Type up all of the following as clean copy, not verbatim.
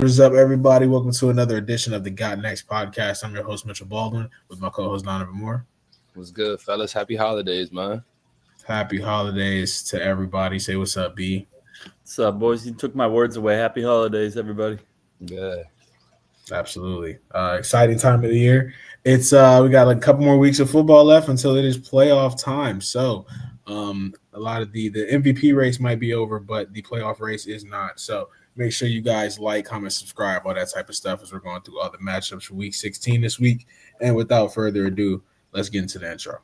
What is up, everybody? Welcome to another edition of the Got Next podcast. I'm your host, Mitchell Baldwin, with my co-host, Donovan Moore. What's good, fellas? Happy holidays, man. Happy holidays to everybody. Say what's up, B. What's up, boys? You took my words away. Happy holidays, everybody. Good. Absolutely. Exciting time of the year. It's we got a couple more weeks of football left until it is playoff time. So a lot of the MVP race might be over, but the playoff race is not. So make sure you guys like, comment, subscribe, all that type of stuff as we're going through all the matchups for week 16 this week. And without further ado, let's get into the intro.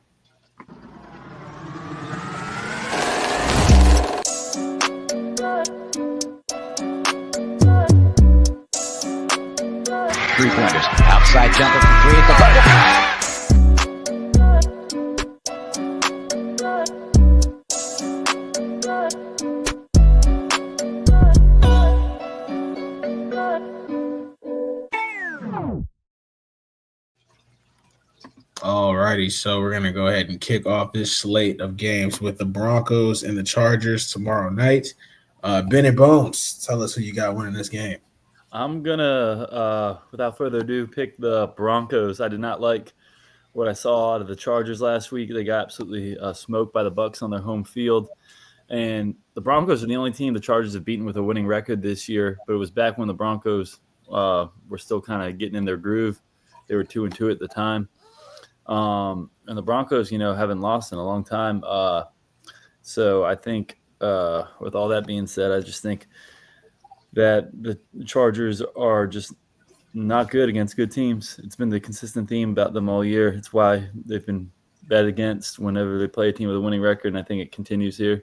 Three-pointers. Outside jumper for three at the buzzer. Alrighty, so we're going to go ahead and kick off this slate of games with the Broncos and the Chargers tomorrow night. Bennett Bones, tell us who you got winning this game. I'm going to, without further ado, pick the Broncos. I did not like what I saw out of the Chargers last week. They got absolutely smoked by the Bucs on their home field. And the Broncos are the only team the Chargers have beaten with a winning record this year, but it was back when the Broncos were still kind of getting in their groove. They were 2-2 at the time. And the Broncos, haven't lost in a long time. So I think with all that being said, I just think that the Chargers are just not good against good teams. It's been the consistent theme about them all year. It's why they've been bet against whenever they play a team with a winning record, and I think it continues here.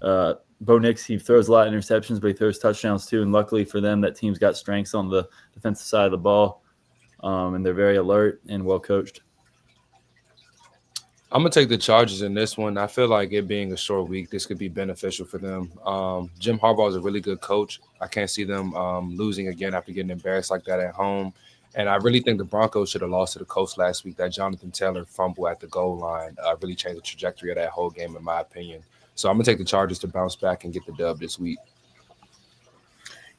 Bo Nix, he throws a lot of interceptions, but he throws touchdowns too, and luckily for them, that team's got strengths on the defensive side of the ball, and they're very alert and well-coached. I'm going to take the Chargers in this one. I feel like it being a short week, this could be beneficial for them. Jim Harbaugh is a really good coach. I can't see them losing again after getting embarrassed like that at home. And I really think the Broncos should have lost to the Colts last week. That Jonathan Taylor fumble at the goal line really changed the trajectory of that whole game, in my opinion. So I'm going to take the Chargers to bounce back and get the dub this week.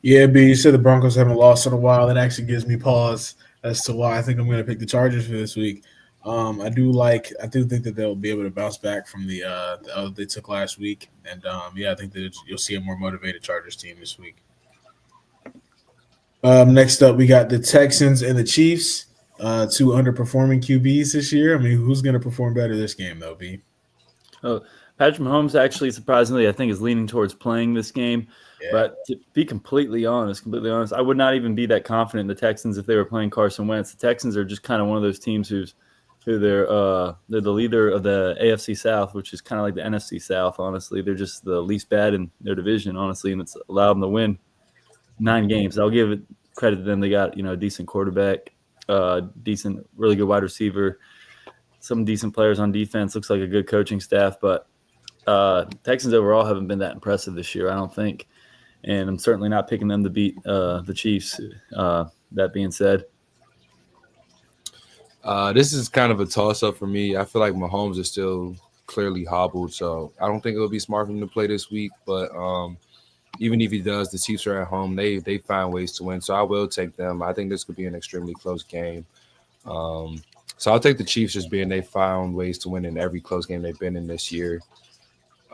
Yeah, B, you said the Broncos haven't lost in a while. That actually gives me pause as to why I think I'm going to pick the Chargers for this week. I do think that they'll be able to bounce back from the L they took last week, and I think that you'll see a more motivated Chargers team this week. Next up, we got the Texans and the Chiefs, two underperforming QBs this year. I mean, who's going to perform better this game, though, B? Oh, Patrick Mahomes actually, surprisingly, I think is leaning towards playing this game. Yeah. But to be completely honest, I would not even be that confident in the Texans if they were playing Carson Wentz. The Texans are just kind of one of those teams who they're the leader of the AFC South, which is kind of like the NFC South, honestly. They're just the least bad in their division, honestly, and it's allowed them to win 9 games. I'll give it credit to them. They got, a decent quarterback, decent, really good wide receiver, some decent players on defense. Looks like a good coaching staff, but Texans overall haven't been that impressive this year, I don't think. And I'm certainly not picking them to beat the Chiefs, that being said. This is kind of a toss-up for me. I feel like Mahomes is still clearly hobbled, so I don't think it would be smart for him to play this week. But even if he does, the Chiefs are at home. They find ways to win, so I will take them. I think this could be an extremely close game. So I'll take the Chiefs just being they found ways to win in every close game they've been in this year.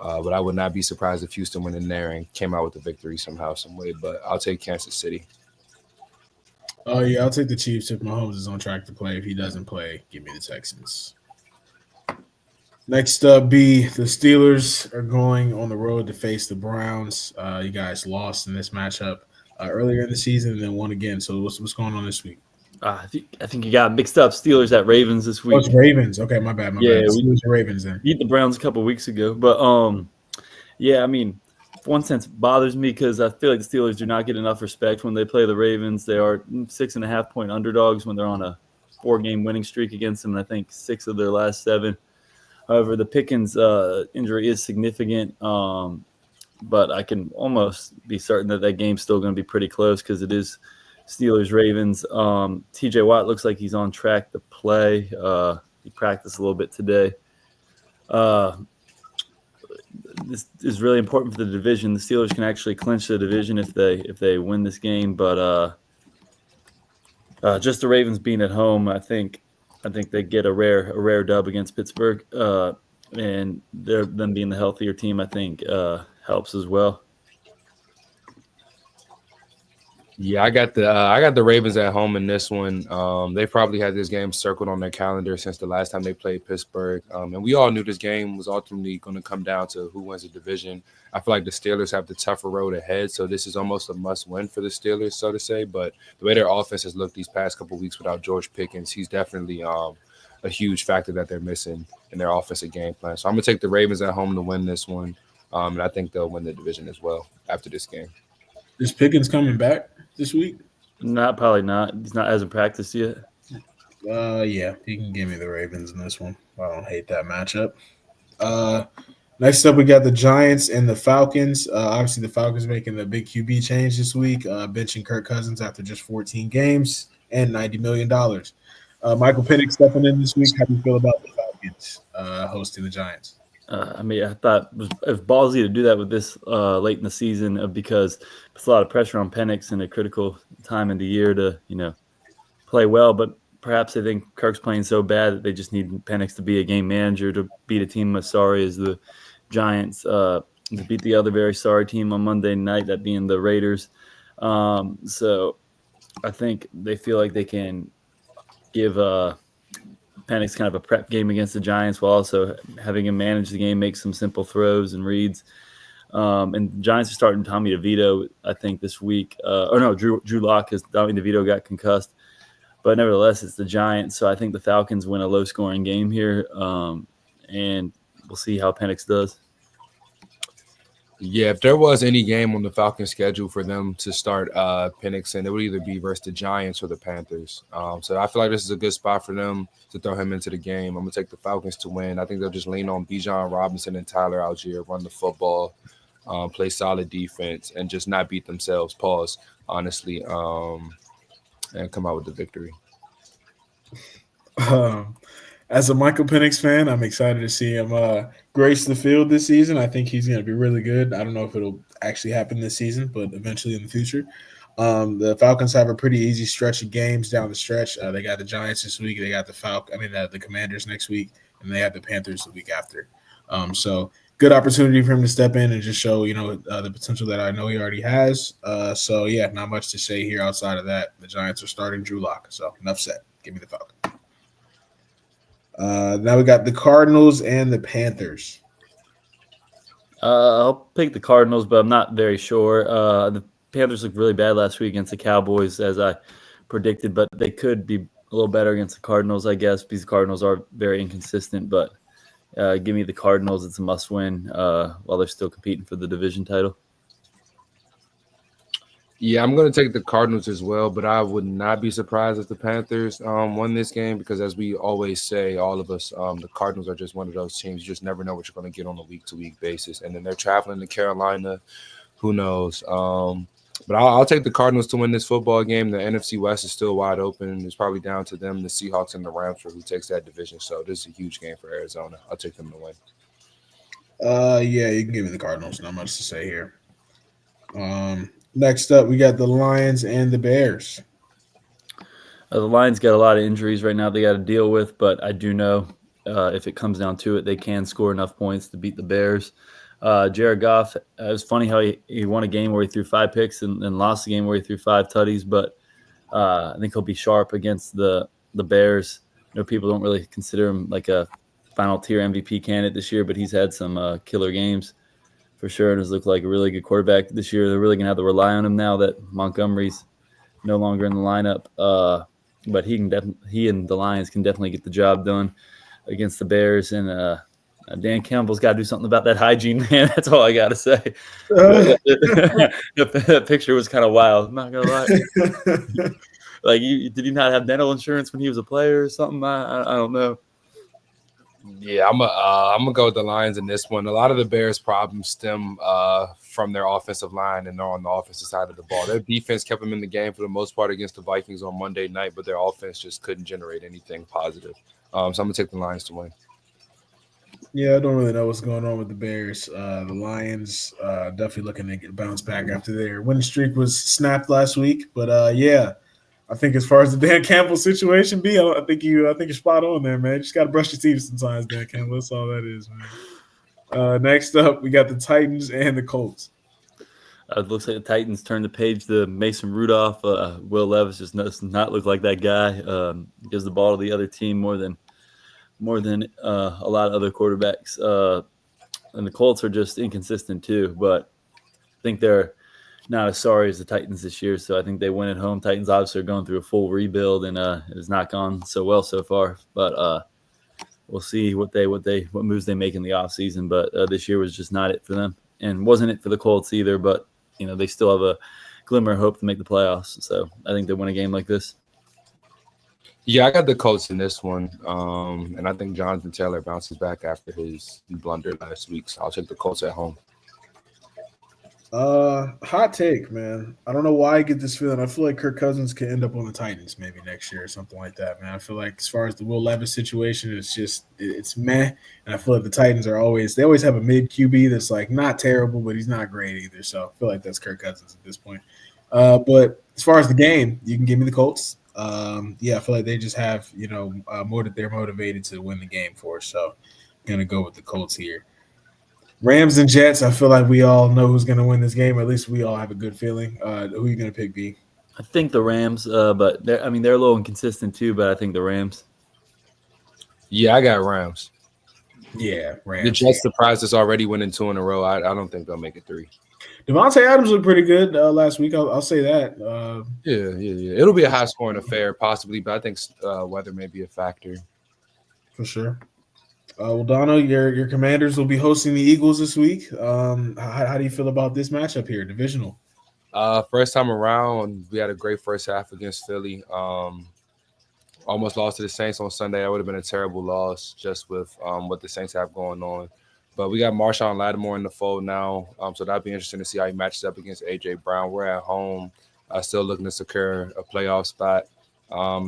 But I would not be surprised if Houston went in there and came out with a victory somehow, some way. But I'll take Kansas City. Oh, yeah, I'll take the Chiefs if Mahomes is on track to play. If he doesn't play, give me the Texans. Next up, B, the Steelers are going on the road to face the Browns. You guys lost in this matchup earlier in the season and then won again. So what's going on this week? I think you got mixed up. Steelers at Ravens this week. Oh, it's Ravens. Okay, my bad. Steelers Ravens then. Beat the Browns a couple weeks ago. But, I mean, one sense bothers me because I feel like the Steelers do not get enough respect when they play the Ravens. They are 6.5-point underdogs when they're on a 4-game winning streak against them, and I think 6 of their last 7. However, the Pickens injury is significant, but I can almost be certain that game's still going to be pretty close because it is Steelers-Ravens. T.J. Watt looks like he's on track to play. He practiced a little bit today. this is really important for the division. The Steelers can actually clinch the division if they win this game, but just the Ravens being at home, I think they get a rare dub against Pittsburgh, and them being the healthier team, I think helps as well. Yeah, I got the Ravens at home in this one. They probably had this game circled on their calendar since the last time they played Pittsburgh, and we all knew this game was ultimately going to come down to who wins the division. I feel like the Steelers have the tougher road ahead, so this is almost a must-win for the Steelers, so to say. But the way their offense has looked these past couple of weeks without George Pickens, he's definitely a huge factor that they're missing in their offensive game plan. So I'm going to take the Ravens at home to win this one, and I think they'll win the division as well after this game. Is Pickens coming back this week? Probably not. Hasn't practiced yet. Yeah, you can give me the Ravens in this one. I don't hate that matchup. Next up, we got the Giants and the Falcons. Obviously, the Falcons making the big QB change this week, benching Kirk Cousins after just 14 games and $90 million. Michael Penix stepping in this week. How do you feel about the Falcons hosting the Giants? I thought it was ballsy to do that with this late in the season because it's a lot of pressure on Penix in a critical time in the year to, play well. But perhaps they think Kirk's playing so bad that they just need Penix to be a game manager to beat a team as sorry as the Giants, to beat the other very sorry team on Monday night, that being the Raiders. So I think they feel like they can give Penix kind of a prep game against the Giants while also having him manage the game, make some simple throws and reads. And the Giants are starting Tommy DeVito, I think, this week. Drew Lock, because Tommy DeVito got concussed. But nevertheless, it's the Giants. So I think the Falcons win a low-scoring game here. And we'll see how Penix does. Yeah, if there was any game on the Falcons' schedule for them to start Penix in, it would either be versus the Giants or the Panthers. So I feel like this is a good spot for them to throw him into the game. I'm going to take the Falcons to win. I think they'll just lean on Bijan Robinson and Tyler Algier, run the football, play solid defense, and just not beat themselves, honestly, and come out with the victory. As a Michael Penix fan, I'm excited to see him grace the field this season. I think he's going to be really good. I don't know if it'll actually happen this season, but eventually in the future. The Falcons have a pretty easy stretch of games down the stretch. They got the Giants this week. They got the Commanders next week, and they have the Panthers the week after. So good opportunity for him to step in and just show, the potential that I know he already has. Not much to say here outside of that. The Giants are starting Drew Lock. So enough said. Give me the Falcons. Now we got the Cardinals and the Panthers. I'll pick the Cardinals, but I'm not very sure. The Panthers looked really bad last week against the Cowboys, as I predicted, but they could be a little better against the Cardinals, I guess, because the Cardinals are very inconsistent. But give me the Cardinals. It's a must-win while they're still competing for the division title. Yeah, I'm going to take the Cardinals as well, but I would not be surprised if the Panthers won this game because, as we always say, all of us, the Cardinals are just one of those teams. You just never know what you're going to get on a week-to-week basis. And then they're traveling to Carolina. Who knows? But I'll take the Cardinals to win this football game. The NFC West is still wide open. It's probably down to them, the Seahawks and the Rams, for who takes that division. So this is a huge game for Arizona. I'll take them to win. Yeah, you can give me the Cardinals. Not much to say here. Next up, we got the Lions and the Bears. The Lions got a lot of injuries right now they got to deal with, but I do know if it comes down to it, they can score enough points to beat the Bears. Jared Goff, it was funny how he won a game where he threw 5 picks and lost a game where he threw 5 tutties, but I think he'll be sharp against the Bears. People don't really consider him like a final tier MVP candidate this year, but he's had some killer games for sure, and has looked like a really good quarterback this year. They're really going to have to rely on him now that Montgomery's no longer in the lineup. But he and the Lions can definitely get the job done against the Bears. And Dan Campbell's got to do something about that hygiene, man. That's all I got to say. That picture was kind of wild. I'm not going to lie. Like, did he not have dental insurance when he was a player or something? I don't know. Yeah, I'm gonna go with the Lions in this one. A lot of the Bears' problems stem from their offensive line, and they're on the offensive side of the ball. Their defense kept them in the game for the most part against the Vikings on Monday night, but their offense just couldn't generate anything positive. So I'm gonna take the Lions to win. Yeah, I don't really know what's going on with the Bears. The Lions definitely looking to get bounce back after their winning streak was snapped last week. But yeah, I think as far as the Dan Campbell situation, I think you're spot on there, man. You just got to brush your teeth sometimes, Dan Campbell. That's all that is, man. Next up, we got the Titans and the Colts. It looks like the Titans turned the page to Mason Rudolph. Will Levis just does not look like that guy. Gives the ball to the other team more than a lot of other quarterbacks. And the Colts are just inconsistent too. But I think they're not as sorry as the Titans this year. So I think they win at home. Titans obviously are going through a full rebuild, and it has not gone so well so far. But we'll see what moves they make in the offseason. But this year was just not it for them, and wasn't it for the Colts either. But they still have a glimmer of hope to make the playoffs. So I think they win a game like this. Yeah, I got the Colts in this one, and I think Jonathan Taylor bounces back after his blunder last week. So I'll take the Colts at home. Hot take, man. I don't know why I get this feeling. I feel like Kirk Cousins could end up on the Titans maybe next year or something like that, man. I feel like as far as the Will Levis situation, it's meh. And I feel like the Titans always have a mid QB that's like not terrible, but he's not great either. So I feel like that's Kirk Cousins at this point. But as far as the game, you can give me the Colts. Yeah, I feel like they just have more that they're motivated to win the game for. So I'm gonna go with the Colts here. Rams and Jets, I feel like we all know who's going to win this game. Or at least we all have a good feeling. Who are you going to pick, B? I think the Rams, but they're a little inconsistent too, but I think the Rams. Yeah, I got Rams. Yeah, Rams. The Jets surprised us already winning 2 in a row. I don't think they'll make it 3. Devontae Adams looked pretty good last week. I'll say that. Yeah. It'll be a high-scoring affair possibly, but I think weather may be a factor. For sure. Well, Donna, your Commanders will be hosting the Eagles this week. How do you feel about this matchup here, divisional? First time around, we had a great first half against Philly. Almost lost to the Saints on Sunday. That would have been a terrible loss just with what the Saints have going on. But we got Marshawn Lattimore in the fold now, so that'd be interesting to see how he matches up against A.J. Brown. We're at home, still looking to secure a playoff spot.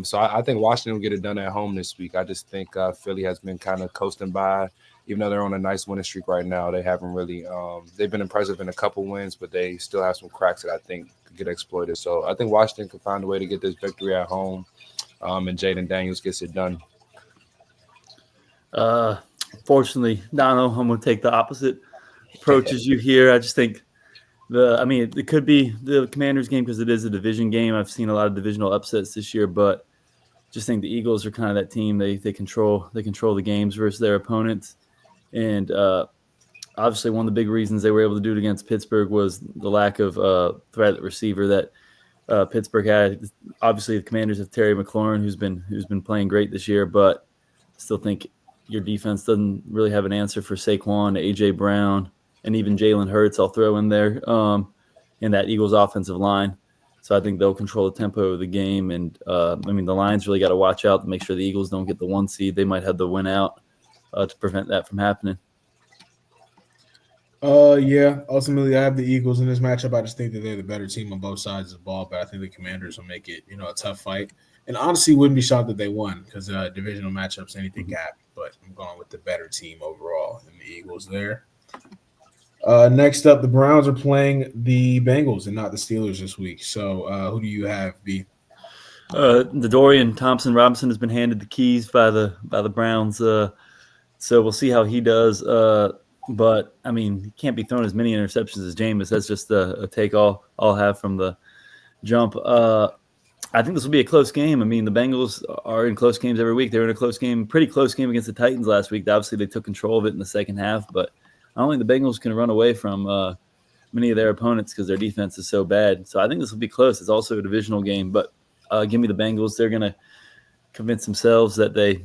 So I think Washington will get it done at home this week. I just think Philly has been kind of coasting by, even though they're on a nice winning streak right now. They haven't really they've been impressive in a couple wins, but they still have some cracks that I think could get exploited. So I think Washington could find a way to get this victory at home, and Jaden Daniels gets it done. Fortunately, Dono, I'm going to take the opposite approach as you here. I just think it could be the Commanders game because it is a division game. I've seen a lot of divisional upsets this year, but just think the Eagles are kind of that team. They control the games versus their opponents. And obviously one of the big reasons they were able to do it against Pittsburgh was the lack of threat at receiver that Pittsburgh had. Obviously the Commanders have Terry McLaurin, who's been playing great this year, but still think your defense doesn't really have an answer for Saquon, A.J. Brown, and even Jalen Hurts I'll throw in there in that Eagles offensive line. So I think they'll control the tempo of the game. And, the Lions really got to watch out to make sure the Eagles don't get the 1 seed. They might have the win out to prevent that from happening. Yeah, ultimately I have the Eagles in this matchup. I just think that they're the better team on both sides of the ball, but I think the Commanders will make it, a tough fight. And honestly, wouldn't be shocked that they won because divisional matchups, anything can happen. But I'm going with the better team overall and the Eagles there. Next up, the Browns are playing the Bengals and not the Steelers this week. So who do you have, B? The Dorian Thompson-Robinson has been handed the keys by the Browns. So we'll see how he does. But he can't be throwing as many interceptions as Jameis. That's just a take I'll have from the jump. I think this will be a close game. The Bengals are in close games every week. They were in a pretty close game against the Titans last week. Obviously, they took control of it in the second half, but I don't think the Bengals can run away from many of their opponents because their defense is so bad. So I think this will be close. It's also a divisional game, but give me the Bengals. They're going to convince themselves that they,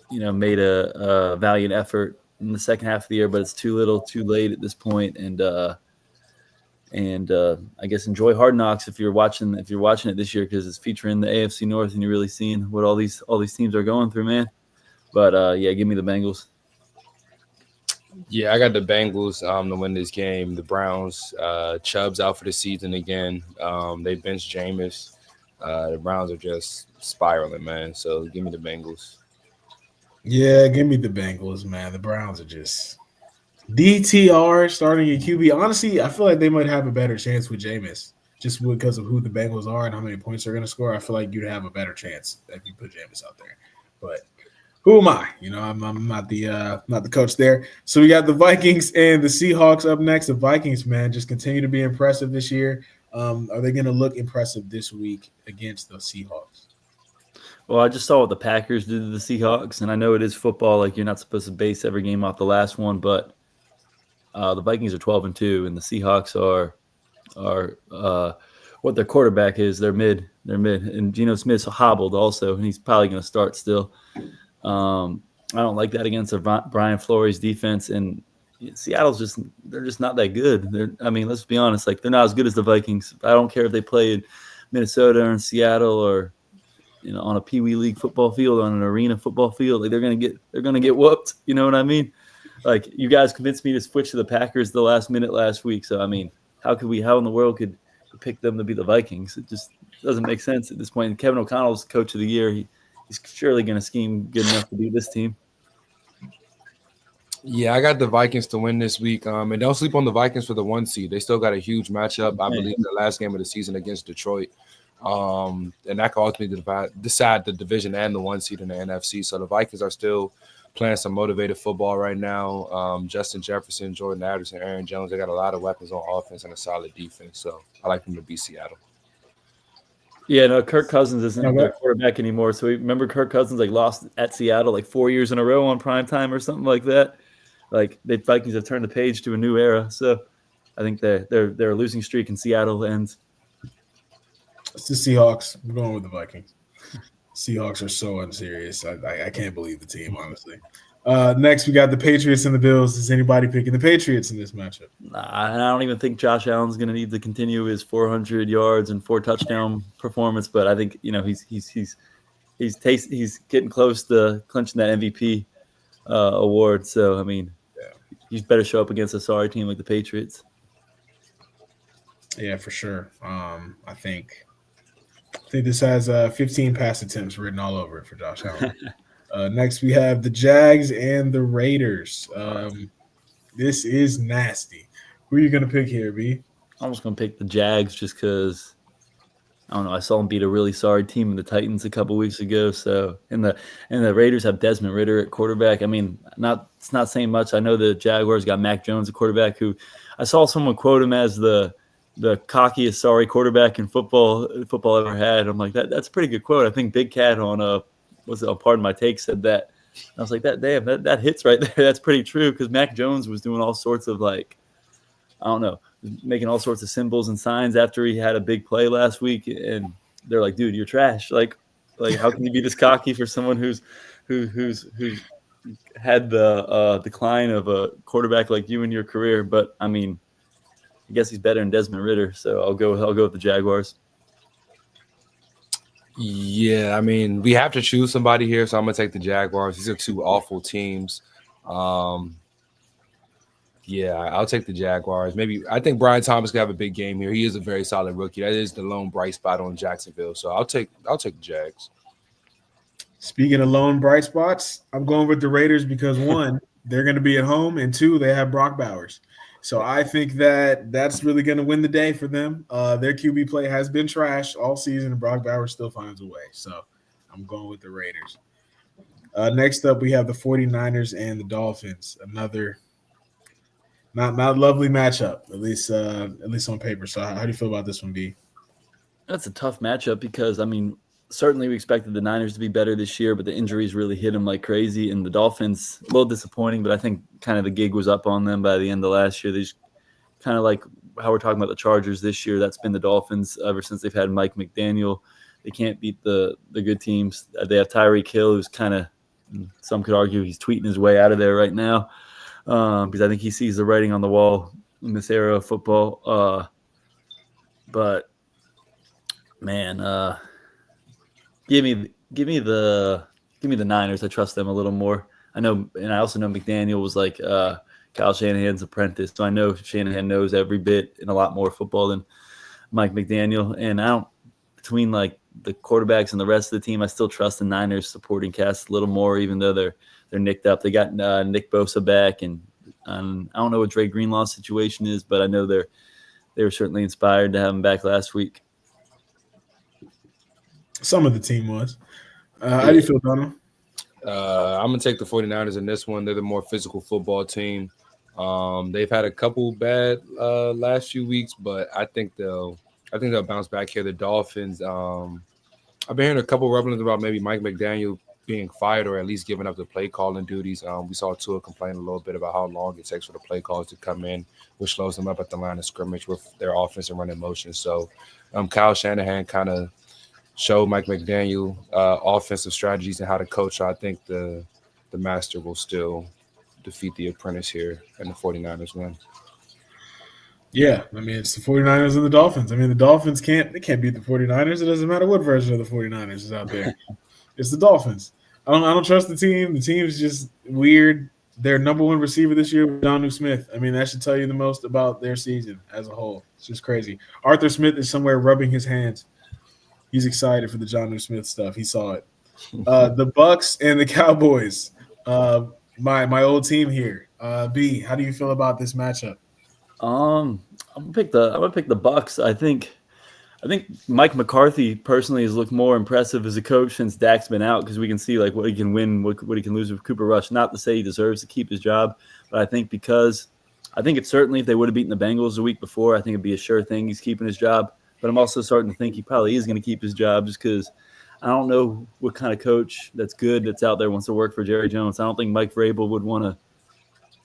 made a valiant effort in the second half of the year, but it's too little, too late at this point. And I guess enjoy Hard Knocks if you're watching it this year because it's featuring the AFC North and you're really seeing what all these teams are going through, man. But give me the Bengals. Yeah, I got the Bengals to win this game. The Browns, Chubb's out for the season again. They benched Jameis. The Browns are just spiraling, man. So give me the Bengals. Yeah, give me the Bengals, man. The Browns are just DTR starting at QB. Honestly, I feel like they might have a better chance with Jameis just because of who the Bengals are and how many points they're going to score. I feel like you'd have a better chance if you put Jameis out there. But who am I? I'm not the coach there. So we got the Vikings and the Seahawks up next. The Vikings, man, just continue to be impressive this year. Are they going to look impressive this week against the Seahawks? Well, I just saw what the Packers did to the Seahawks, and I know it is football. Like, you're not supposed to base every game off the last one, but the Vikings are 12-2, and the Seahawks are what their quarterback is. They're mid, and Geno Smith's hobbled also, and he's probably going to start still. I don't like that against Brian Flores defense, and Seattle's they're just not that good. Let's be honest, like, they're not as good as the Vikings. I don't care if they play in Minnesota or in Seattle or on a Pee Wee League football field, on an arena football field. Like, they're gonna get whooped. You know what I mean? Like, you guys convinced me to switch to the Packers the last minute last week. So how in the world could pick them to be the Vikings? It just doesn't make sense at this point. And Kevin O'Connell's coach of the year. He's surely going to scheme good enough to beat this team. Yeah, I got the Vikings to win this week. And don't sleep on the Vikings for the 1 seed. They still got a huge matchup, I believe, the last game of the season against Detroit. And that could ultimately decide the division and the 1 seed in the NFC. So the Vikings are still playing some motivated football right now. Justin Jefferson, Jordan Addison, Aaron Jones, they got a lot of weapons on offense and a solid defense. So I like them to beat Seattle. Yeah, no, Kirk Cousins isn't their quarterback anymore. So remember Kirk Cousins lost at Seattle 4 years in a row on primetime or something like that. Like, the Vikings have turned the page to a new era. So I think they're a losing streak in Seattle ends. It's the Seahawks. I'm going with the Vikings. Seahawks are so unserious. I can't believe the team, honestly. Next, we got the Patriots and the Bills. Is anybody picking the Patriots in this matchup? Nah, and I don't even think Josh Allen's going to need to continue his 400 yards and 4 touchdown performance. But I think he's getting close to clinching that MVP award. So he's better show up against a sorry team like the Patriots. Yeah, for sure. I think this has 15 pass attempts written all over it for Josh Allen. Next, we have the Jags and the Raiders. This is nasty. Who are you going to pick here, B? I'm just going to pick the Jags just because, I don't know, I saw them beat a really sorry team in the Titans a couple weeks ago. So, and the Raiders have Desmond Ridder at quarterback. It's not saying much. I know the Jaguars got Mac Jones at quarterback, who I saw someone quote him as the cockiest sorry quarterback in football ever had. I'm like, that's a pretty good quote. I think Big Cat on Pardon My Take said that. I was like, that hits right there. That's pretty true, because Mac Jones was doing all sorts of making all sorts of symbols and signs after he had a big play last week, and they're like, dude, you're trash. Like how can you be this cocky for someone who's had the decline of a quarterback like you in your career? But I guess he's better than Desmond Ridder, so I'll go with the Jaguars. Yeah, we have to choose somebody here, so I'm going to take the Jaguars. These are two awful teams. Yeah, I'll take the Jaguars. I think Brian Thomas could have a big game here. He is a very solid rookie. That is the lone bright spot on Jacksonville. So I'll take the Jags. Speaking of lone bright spots, I'm going with the Raiders because, 1, they're going to be at home, and 2, they have Brock Bowers. So I think that's really going to win the day for them. Their QB play has been trash all season, and Brock Bowers still finds a way. So I'm going with the Raiders. Next up, we have the 49ers and the Dolphins. Another not lovely matchup, at least on paper. So how do you feel about this one, B? That's a tough matchup because, certainly we expected the Niners to be better this year, but the injuries really hit them like crazy. And the Dolphins, a little disappointing, but I think kind of the gig was up on them by the end of last year. They just kind of like how we're talking about the Chargers this year. That's been the Dolphins ever since they've had Mike McDaniel. They can't beat the good teams. They have Tyreek Hill, who's kind of, some could argue he's tweeting his way out of there right now, because I think he sees the writing on the wall in this era of football. But man, give me the Niners. I trust them a little more. I know, and I also know McDaniel was like Kyle Shanahan's apprentice, so I know Shanahan knows every bit and a lot more football than Mike McDaniel. And between like the quarterbacks and the rest of the team, I still trust the Niners supporting cast a little more, even though they're nicked up. They got Nick Bosa back, and I don't know what Dre Greenlaw's situation is, but I know they were certainly inspired to have him back last week. Some of the team was. How do you feel, Donald? I'm going to take the 49ers in this one. They're the more physical football team. They've had a couple bad last few weeks, but I think they'll bounce back here. The Dolphins, I've been hearing a couple rumblings about maybe Mike McDaniel being fired or at least giving up the play calling duties. We saw Tua complain a little bit about how long it takes for the play calls to come in, which slows them up at the line of scrimmage with their offense and running motion. So Kyle Shanahan kind of showed Mike McDaniel offensive strategies and how to coach. So I think the master will still defeat the apprentice here, and the 49ers win. Yeah, I mean, it's the 49ers and the Dolphins. I mean, the Dolphins can't beat the 49ers. It doesn't matter what version of the 49ers is out there. It's the Dolphins. I don't trust the team. The team's just weird. Their number one receiver this year was Jonnu Smith. I mean, that should tell you the most about their season as a whole. It's just crazy. Arthur Smith is somewhere rubbing his hands. He's excited for the Jonnu Smith stuff. He saw it. The Bucks and the Cowboys. My old team here. B, how do you feel about this matchup? I'm gonna pick the Bucks. I think Mike McCarthy personally has looked more impressive as a coach since Dak's been out, because we can see like what he can win, what he can lose with Cooper Rush. Not to say he deserves to keep his job, but I think it's certainly, if they would have beaten the Bengals the week before, I think it'd be a sure thing he's keeping his job. But I'm also starting to think he probably is going to keep his job, just because I don't know what kind of coach that's out there wants to work for Jerry Jones. I don't think Mike Vrabel would want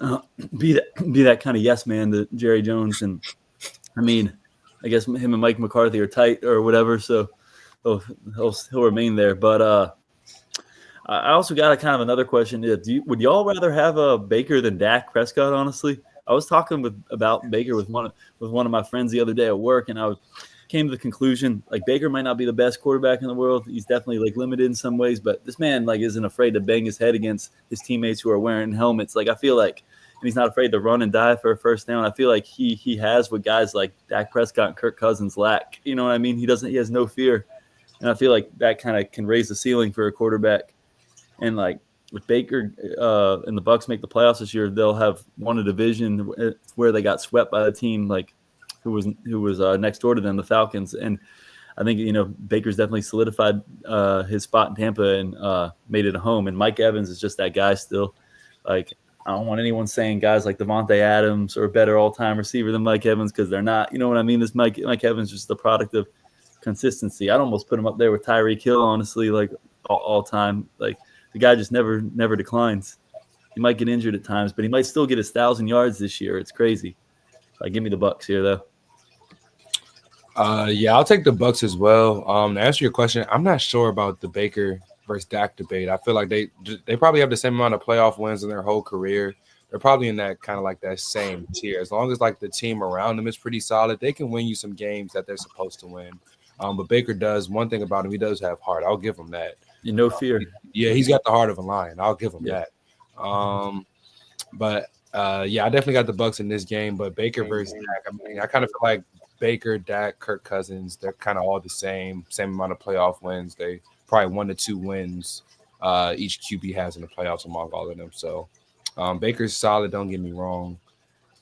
to be that kind of yes man to Jerry Jones. And I mean, I guess him and Mike McCarthy are tight or whatever, so he'll remain there. But I also got a kind of another question. Would y'all rather have a Baker than Dak Prescott? Honestly, I was talking about Baker with one of my friends the other day at work, and I came to the conclusion, like, Baker might not be the best quarterback in the world. He's definitely like limited in some ways, but this man like isn't afraid to bang his head against his teammates who are wearing helmets. Like, I feel like, and he's not afraid to run and die for a first down. I feel like he has what guys like Dak Prescott and Kirk Cousins lack. You know what I mean? He has no fear. And I feel like that kind of can raise the ceiling for a quarterback. And like with Baker and the Bucs make the playoffs this year, they'll have won a division where they got swept by the team like who was next door to them, the Falcons. And I think, Baker's definitely solidified his spot in Tampa and made it a home. And Mike Evans is just that guy still. Like, I don't want anyone saying guys like Devontae Adams are a better all-time receiver than Mike Evans, because they're not. You know what I mean? This Mike Evans is just the product of consistency. I'd almost put him up there with Tyreek Hill, honestly, like all time. Like, the guy just never declines. He might get injured at times, but he might still get his 1,000 yards this year. It's crazy. Give me the Bucs here, though. Yeah, I'll take the Bucs as well. To answer your question, I'm not sure about the Baker versus Dak debate. I feel like they probably have the same amount of playoff wins in their whole career. They're probably in that kind of like that same tier. As long as like the team around them is pretty solid, they can win you some games that they're supposed to win. But Baker does one thing about him. He does have heart. I'll give him that. No fear. Yeah, he's got the heart of a lion. I'll give him that. But I definitely got the Bucs in this game. But Baker versus Dak, I mean, I kind of feel like Baker, Dak, Kirk Cousins, they're kind of all the same amount of playoff wins. They probably 1 to 2 wins each QB has in the playoffs among all of them. So Baker's solid, don't get me wrong,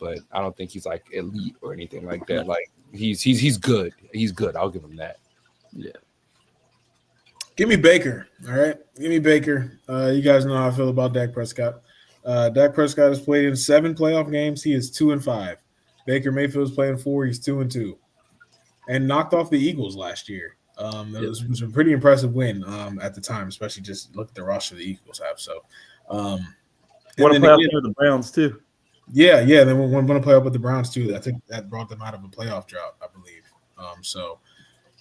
but I don't think he's like elite or anything like that. Like he's good. He's good. I'll give him that. Yeah. Give me Baker. All right. Give me Baker. You guys know how I feel about Dak Prescott. Dak Prescott has played in 7 playoff games. He is 2-5. Baker Mayfield's playing 4. He's 2-2, and knocked off the Eagles last year. It was a pretty impressive win at the time, especially just look at the roster the Eagles have. So, want to play up with the Browns too. Yeah. They want to play up with the Browns too. I think that brought them out of a playoff drought, I believe.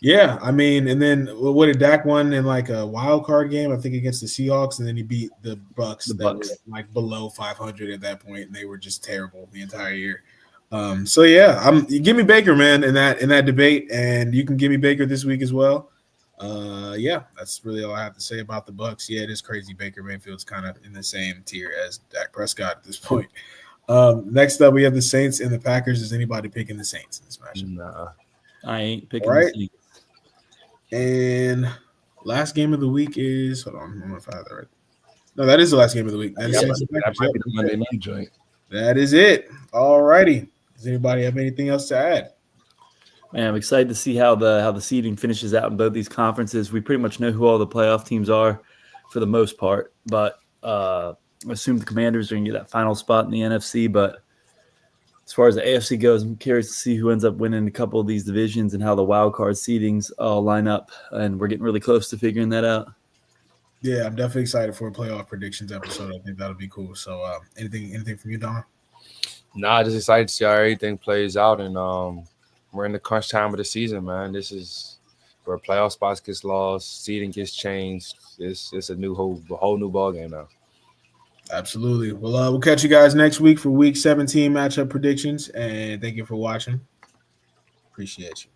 Yeah, I mean, and then what did Dak won in like a wild card game? I think against the Seahawks, and then he beat the Bucs. That were like below 500 at that point, and they were just terrible the entire year. You give me Baker, man, in that debate, and you can give me Baker this week as well. That's really all I have to say about the Bucs. Yeah, it is crazy. Baker Mayfield's kind of in the same tier as Dak Prescott at this point. Next up, we have the Saints and the Packers. Is anybody picking the Saints in this matchup? Nah. I ain't picking the Saints. And last game of the week is hold on, I don't know if I have that right. No, that is the last game of the week. That is That might be the Monday night joint. That is it. All righty. Does anybody have anything else to add? Man, I'm excited to see how the seeding finishes out in both these conferences. We pretty much know who all the playoff teams are for the most part, but I assume the Commanders are going to get that final spot in the NFC. But as far as the AFC goes, I'm curious to see who ends up winning a couple of these divisions and how the wild card seedings all line up. And we're getting really close to figuring that out. Yeah, I'm definitely excited for a playoff predictions episode. I think that'll be cool. So, anything from you, Don? Nah, just excited to see how everything plays out, and we're in the crunch time of the season, man. This is where playoff spots gets lost, seeding gets changed. It's a whole new ball game now. Absolutely. Well, we'll catch you guys next week for Week 17 matchup predictions, and thank you for watching. Appreciate you.